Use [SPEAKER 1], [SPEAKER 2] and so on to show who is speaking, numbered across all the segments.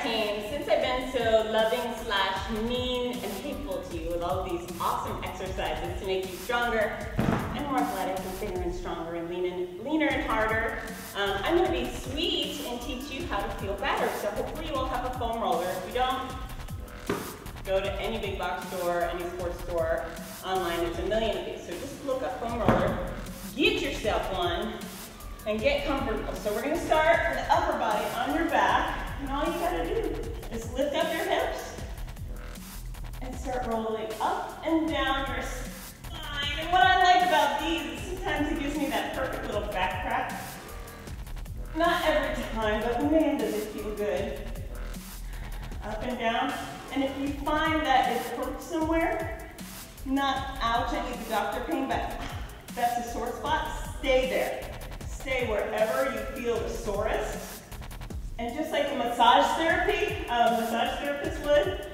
[SPEAKER 1] right, team. Since I've been so loving slash mean and hateful to you with all of these awesome exercises to make you stronger and more athletic and bigger and stronger and leaner and harder, I'm going to be sweet and teach you how to feel better. So hopefully you will have a foam roller. If you don't, go to any big box store, any sports store, online. There's a million of these. So just look up foam roller, get yourself one, and get comfortable. So we're going to start with the upper body on your back. And all you got to do is lift up your hips and start rolling up and down your spine. And what I like about these is sometimes it gives me that perfect little back crack. Not every time, but man, does it feel good. Up and down. And if you find that it hurts somewhere, not ouch, I need the doctor pain, but that's a sore spot, stay there. Stay wherever you feel the sorest. And just like a massage therapist would,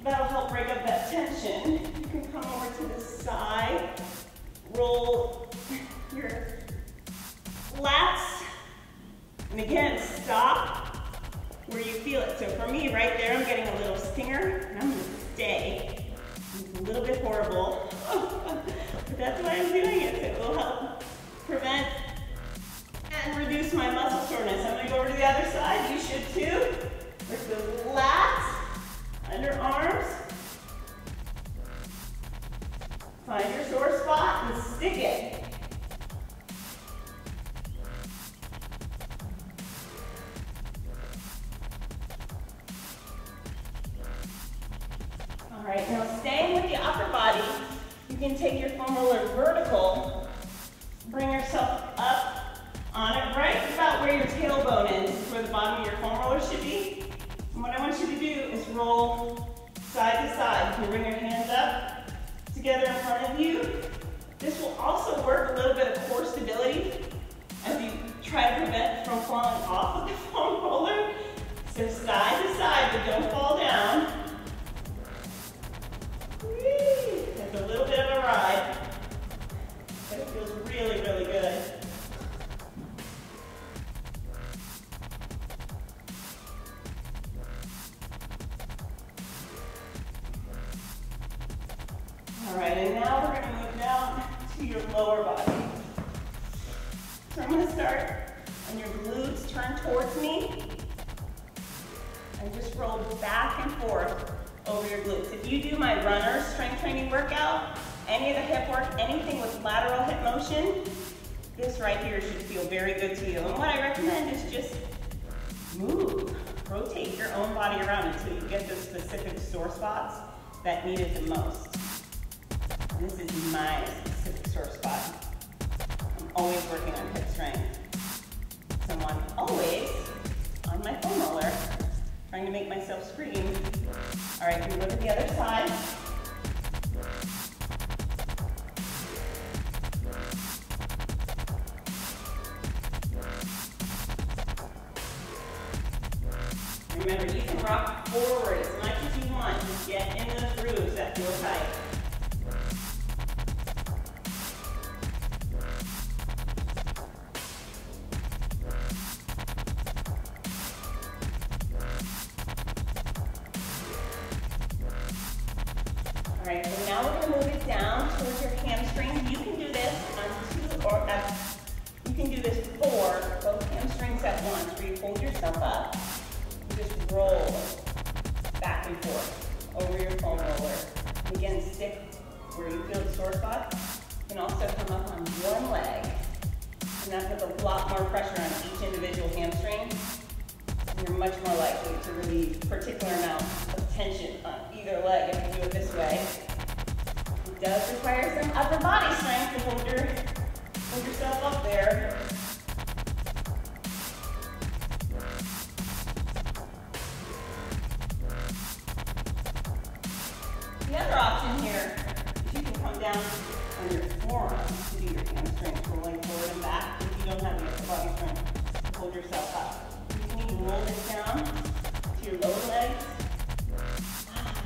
[SPEAKER 1] that'll help break up that tension. You can come over to the side, roll your lats, and again, stop where you feel it. So for me, right there, I'm getting a little stinger, and I'm gonna stay. It's a little bit horrible, but that's why I'm doing it. So it will help prevent and reduce my muscle soreness. I'm going to go over to the other side. You should too. With the lats, underarms. Find your sore spot and stick it. All right, now staying with the upper body, you can take your foam roller vertical, bring yourself up on it right about where your tailbone is, where the bottom of your foam roller should be. And what I want you to do is roll side to side. You can bring your hands up together in front of you. This will also work a little bit of core stability as you try to prevent from falling off of the foam roller. So side to side, but don't fall down. Whee! It's a little bit of a ride, but it feels really, really good. All right, and now we're going to move down to your lower body. So I'm going to start on your glutes, turn towards me, and just roll back and forth over your glutes. If you do my runner strength training workout, any of the hip work, anything with lateral hip motion, this right here should feel very good to you. And what I recommend is just move, rotate your own body around until you get the specific sore spots that need it the most. This is my specific sore spot. I'm always working on hip strength. So I'm always on my foam roller, trying to make myself scream. All right, we go to the other side. Remember, you can rock forward as much as you want. Just get in those grooves that feel tight. All right, so now we're going to move it down towards your hamstrings. You can do this on two, or you can do this for both hamstrings at once, where you hold yourself up, and just roll back and forth over your foam roller. Again, stick where you feel the sore spot. You can also come up on one leg, and that puts a lot more pressure on each individual hamstring. And you're much more likely to relieve a particular amount of tension on either leg if you do it this way. It does require some upper body strength to hold yourself up there. The other option here is you can come down on your forearms to do your hamstrings, rolling forward and back if you don't have the upper body strength to hold yourself up. You can roll this down to your lower legs,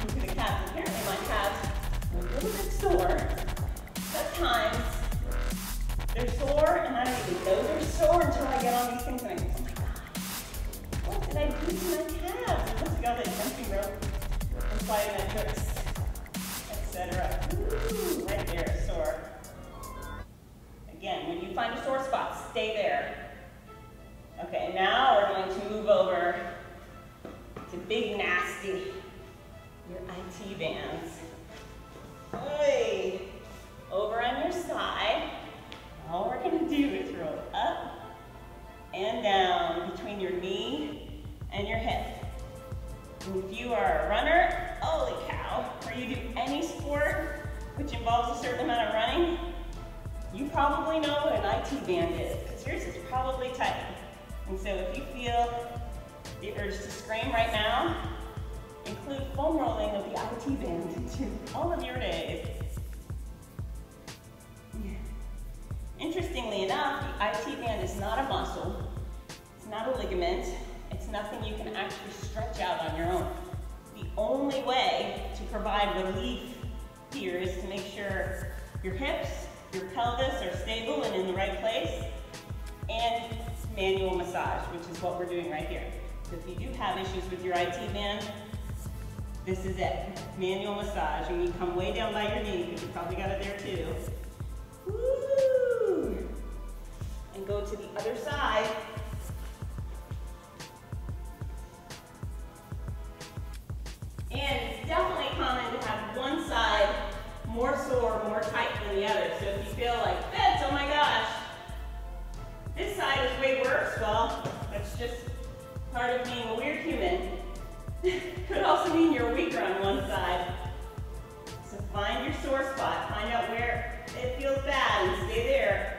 [SPEAKER 1] into the calves. Apparently my calves are a little bit sore. At times, they're sore and I don't even know they're sore until I get on these things and I go, oh my gosh, what did I do to my calves? big nasty, your IT bands. Oy. Over on your side. All we're gonna do is roll up and down between your knee and your hip. And if you are a runner, holy cow, or you do any sport which involves a certain amount of running, you probably know what an IT band is, because yours is probably tight. And so if you feel the urge to scream right now, include foam rolling of the IT band into all of your days. Interestingly enough, the IT band is not a muscle, it's not a ligament, it's nothing you can actually stretch out on your own. The only way to provide relief here is to make sure your hips, your pelvis are stable and in the right place, and manual massage, which is what we're doing right here. So if you do have issues with your IT band, this is it, manual massage. And you come way down by your knee, because you probably got it there too. Woo! And go to the other side. And it's definitely common to have one side more sore, more tight than the other. So if you feel like, Fitz, oh my gosh, this side is way worse, well, that's just part of being a weird human. Could also mean you're weaker on one side. So find your sore spot, find out where it feels bad and stay there.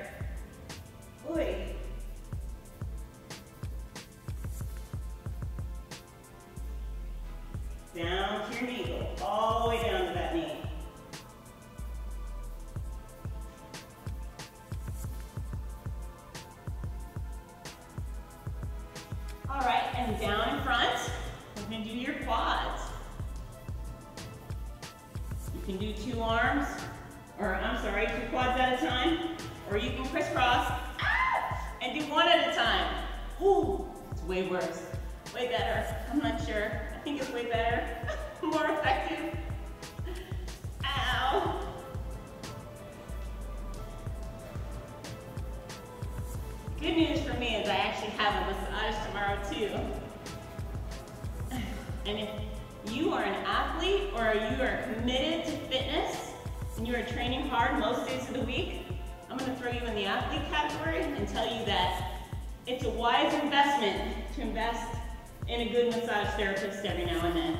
[SPEAKER 1] Oy. Down to your knee, go all the way down to that knee. All right, and down in front, we're gonna do your quads. You can do two arms, or I'm sorry, 2 quads at a time, or you can crisscross and do one at a time. Ooh, it's way worse, way better. I'm not sure. I think it's way better, more effective. Ow. Good news for me is I actually have a massage tomorrow too. And if you are an athlete or you are committed to fitness and you are training hard most days of the week, I'm going to throw you in the athlete category and tell you that it's a wise investment to invest in a good massage therapist every now and then,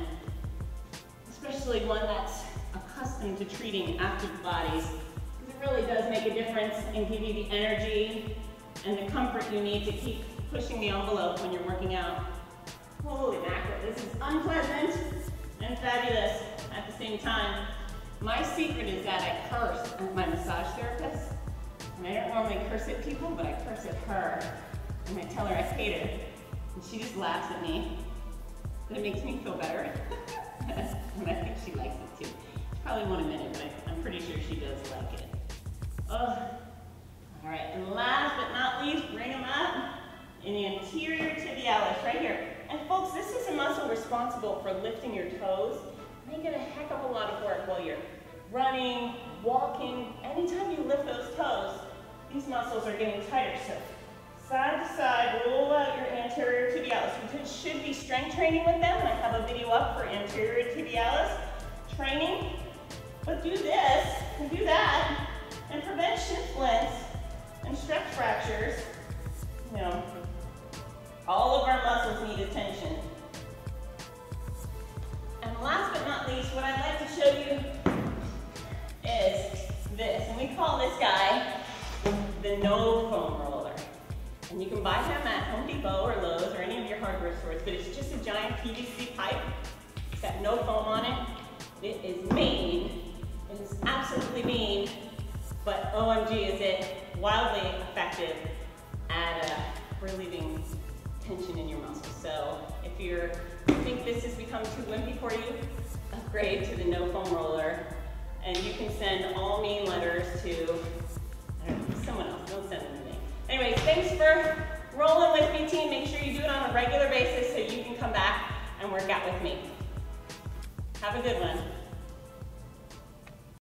[SPEAKER 1] especially one that's accustomed to treating active bodies, because it really does make a difference and give you the energy and the comfort you need to keep pushing the envelope when you're working out. Holy mackerel, this is unpleasant and fabulous at the same time. My secret is that I curse at my massage therapist. And I don't normally curse at people, but I curse at her. And I tell her I hate her. And she just laughs at me. But it makes me feel better. And I think she likes it too. She probably won't admit it, but I'm pretty sure she does like it. Oh. All right, and last but not least, bring them up in the anterior tibialis, right here. And folks, this is a muscle responsible for lifting your toes. And you get a heck of a lot of work while you're running, walking. Anytime you lift those toes, these muscles are getting tighter. So side to side, roll out your anterior tibialis. We should be strength training with them. I have a video up for anterior tibialis training. But do this and do that and prevent shin splints and stress fractures. You know, all of our muscles need attention. And last but not least, what I'd like to show you is this. And we call this guy the no foam roller. And you can buy him at Home Depot or Lowe's or any of your hardware stores, but it's just a giant PVC pipe. It's got no foam on it. It is mean. It is absolutely mean, but OMG is it wildly effective at relieving tension in your muscles. So if you think this has become too wimpy for you, upgrade to the no foam roller. And you can send all mean letters to, I don't know, someone else. Don't send them to me. Anyways, thanks for rolling with me, team. Make sure you do it on a regular basis so you can come back and work out with me. Have a good one.